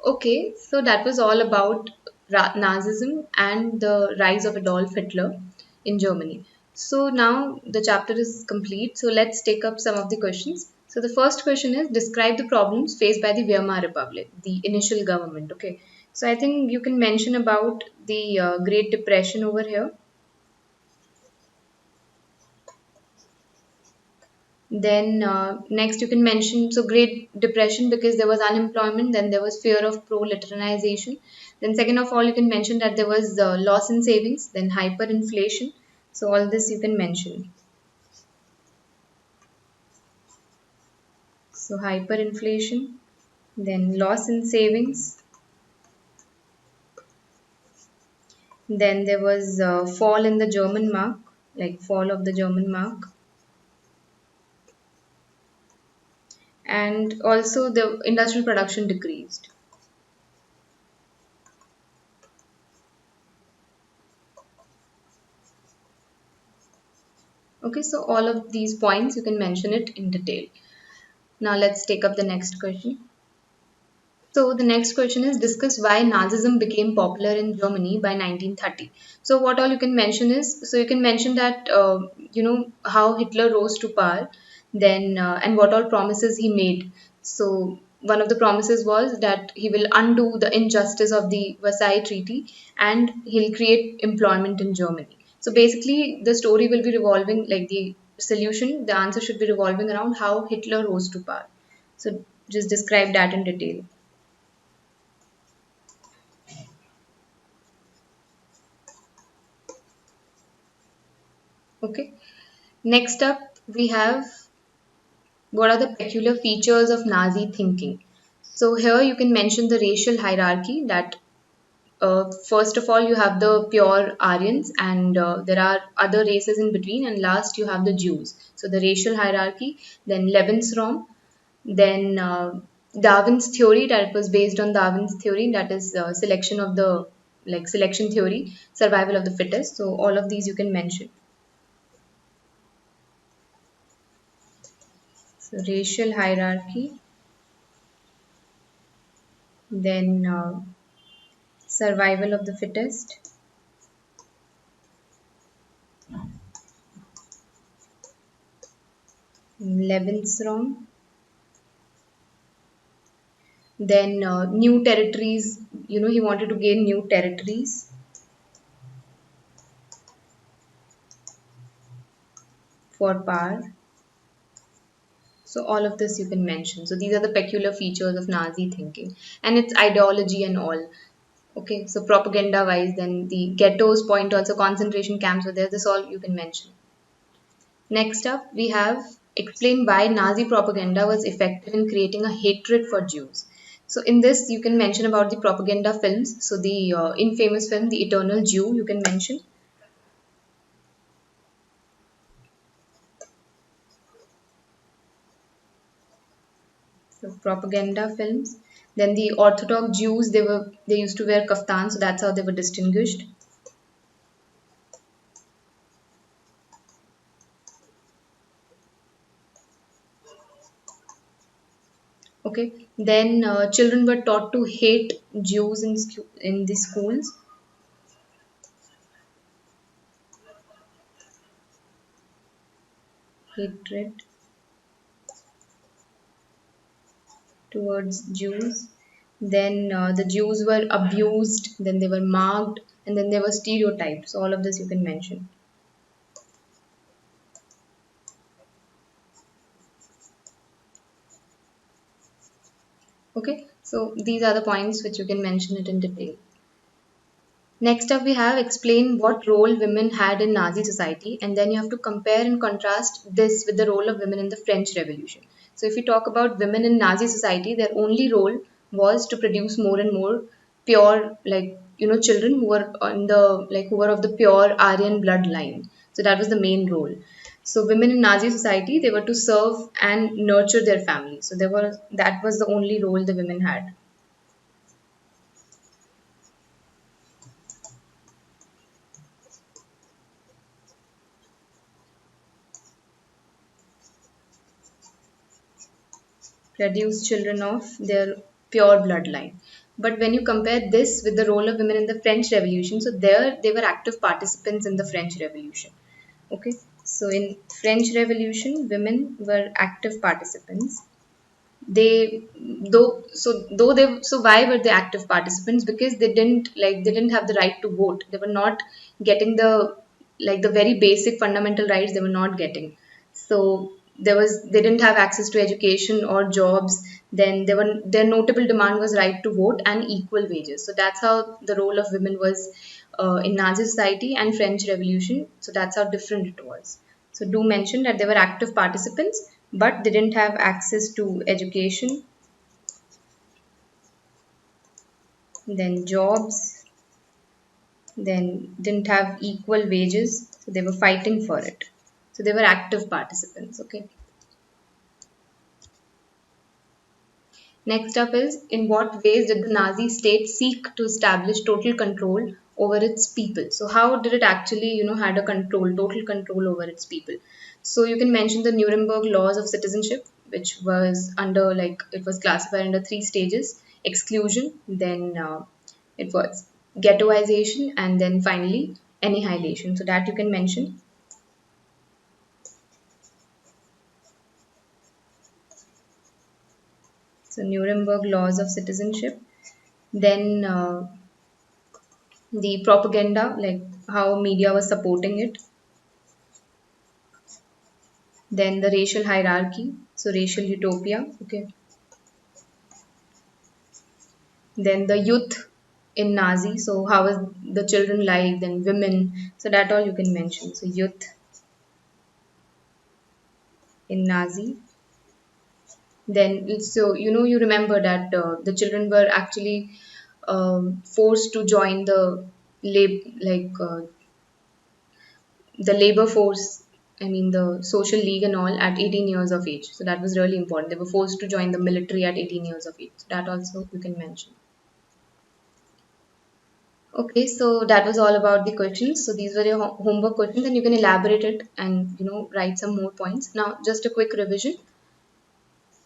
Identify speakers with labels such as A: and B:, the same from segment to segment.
A: Okay, so that was all about Nazism and the rise of Adolf Hitler in Germany. So now the chapter is complete. So let's take up some of the questions. So the first question is, describe the problems faced by the Weimar Republic, the initial government. Okay, so I think you can mention about the Great Depression over here. Then next you can mention so Great Depression because there was unemployment, then there was fear of proletarianization. Then second of all you can mention that there was loss in savings, then hyperinflation. So all this you can mention. So hyperinflation, then loss in savings, then there was fall in the German mark, like fall of the German mark, and also the industrial production decreased. Okay, so all of these points you can mention it in detail. Now let's take up the next question. So the next question is, discuss why Nazism became popular in Germany by 1930. So what all you can mention is, so you can mention that how Hitler rose to power, then and what all promises he made. So one of the promises was that he will undo the injustice of the Versailles Treaty and he'll create employment in Germany. So basically the story will be revolving like the answer should be revolving around how Hitler rose to power. So just describe that in detail. Okay. Next up, we have what are the peculiar features of Nazi thinking. So here you can mention the racial hierarchy that first of all you have the pure Aryans and there are other races in between and last you have the Jews. So the racial hierarchy, then Lebensraum, then Darwin's theory that was based on Darwin's theory that is selection of the like selection theory, survival of the fittest. So all of these you can mention. So racial hierarchy, then survival of the fittest, Lebensraum, then new territories. He wanted to gain new territories for power. So all of this you can mention. So these are the peculiar features of Nazi thinking and its ideology and all. Okay, so propaganda wise, then the ghettos point also concentration camps were there. This all you can mention. Next up, we have explain why Nazi propaganda was effective in creating a hatred for Jews. So in this, you can mention about the propaganda films. So the infamous film, The Eternal Jew, you can mention. So propaganda films. Then the Orthodox Jews, they used to wear kaftan, so that's how they were distinguished. Okay. Then children were taught to hate Jews in the schools. Hatred towards Jews. Then the Jews were abused, then they were marked, and then there were stereotypes. All of this you can mention. Okay, so these are the points which you can mention it in detail. Next up, we have explain what role women had in Nazi society, and then you have to compare and contrast this with the role of women in the French Revolution. So, if you talk about women in Nazi society, their only role was to produce more and more pure, children who were on the who were of the pure Aryan bloodline. So that was the main role. So, women in Nazi society, they were to serve and nurture their family. So, that was the only role the women had. Produce children of their pure bloodline. But when you compare this with the role of women in the French Revolution, so there they were active participants in the French Revolution. Okay, so in French Revolution, women were active participants. They though they so why were they active participants? Because they didn't have the right to vote. They were not getting the the very basic fundamental rights. They were not getting. So they didn't have access to education or jobs. Then their notable demand was right to vote and equal wages. So that's how the role of women was in Nazi society and French Revolution. So that's how different it was. So do mention that they were active participants, but they didn't have access to education, then jobs, then didn't have equal wages. So they were fighting for it. So they were active participants. Okay. Next up is, in what ways did the Nazi state seek to establish total control over its people? So how did it actually, had a total control over its people? So you can mention the Nuremberg laws of citizenship, which was under it was classified under three stages: exclusion, then it was ghettoization, and then finally annihilation. So that you can mention. So Nuremberg laws of citizenship, then the propaganda, like how media was supporting it, then the racial hierarchy, so racial utopia, okay, then the youth in Nazi, so how was the children like, then women, so that all you can mention. So youth in Nazi, then so you remember that the children were actually forced to join the labor force, I mean the social league and all, at 18 years of age. So that was really important. They were forced to join the military at 18 years of age. So that also you can mention. Okay, so that was all about the questions. So these were your homework questions, and you can elaborate it and write some more points. Now, just a quick revision.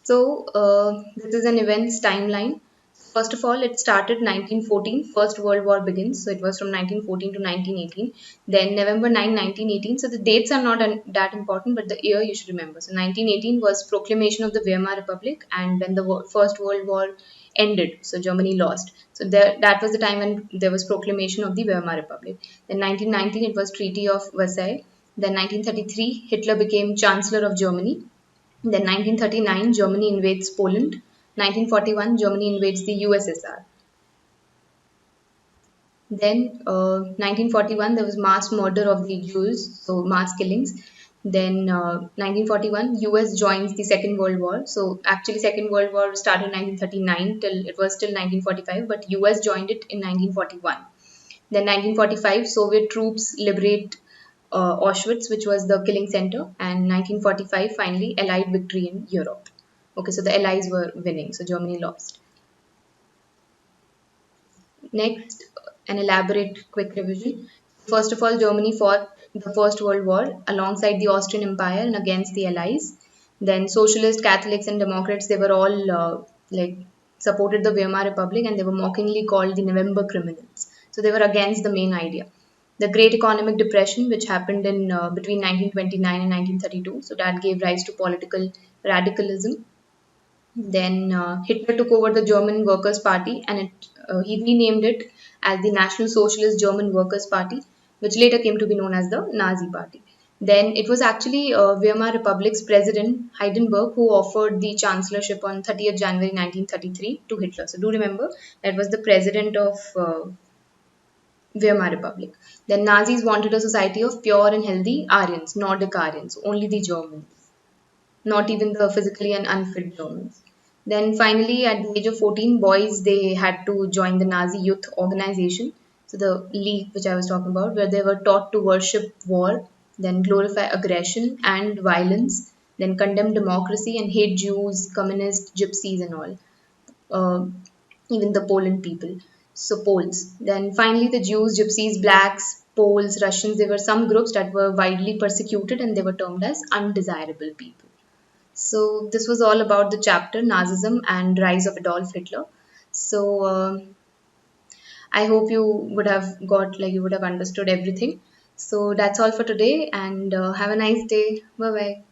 A: So, this is an events timeline. First of all, it started 1914, First World War begins. So, it was from 1914 to 1918. Then, November 9, 1918. So, the dates are not that important, but the year you should remember. So, 1918 was proclamation of the Weimar Republic, and when the First World War ended, so Germany lost. So, that was the time when there was proclamation of the Weimar Republic. Then, 1919, it was Treaty of Versailles. Then, 1933, Hitler became Chancellor of Germany. Then 1939, Germany invades Poland. 1941, Germany invades the USSR. Then 1941, there was mass murder of the Jews, so mass killings. Then 1941, US joins the Second World War. So actually, Second World War started in 1939 till it was till 1945, but US joined it in 1941. Then 1945, Soviet troops liberate Auschwitz, which was the killing center, and 1945 finally Allied victory in Europe. Okay, so the Allies were winning, so Germany lost. Next, an elaborate quick revision. First of all, Germany fought the First World War alongside the Austrian Empire and against the Allies. Then socialists, Catholics, and Democrats, they were all supported the Weimar Republic, and they were mockingly called the November criminals. So they were against the main idea. The Great Economic Depression, which happened in between 1929 and 1932, so that gave rise to political radicalism. Then Hitler took over the German Workers' Party, and he renamed it as the National Socialist German Workers' Party, which later came to be known as the Nazi Party. Then it was actually Weimar Republic's president Hindenburg who offered the chancellorship on 30th January 1933 to Hitler. So do remember that was the president of Weimar Republic. Then Nazis wanted a society of pure and healthy Aryans, Nordic Aryans, only the Germans, not even the physically and unfit Germans. Then finally, at the age of 14, boys they had to join the Nazi youth organization, so the league which I was talking about, where they were taught to worship war, then glorify aggression and violence, then condemn democracy and hate Jews, communists, gypsies, and all. Uh, Even the Poland people. So Poles. Then finally, the Jews, Gypsies, Blacks, Poles, Russians. There were some groups that were widely persecuted, and they were termed as undesirable people. So this was all about the chapter Nazism and Rise of Adolf Hitler. So I hope you would have got, like, you would have understood everything. So that's all for today, and have a nice day. Bye bye.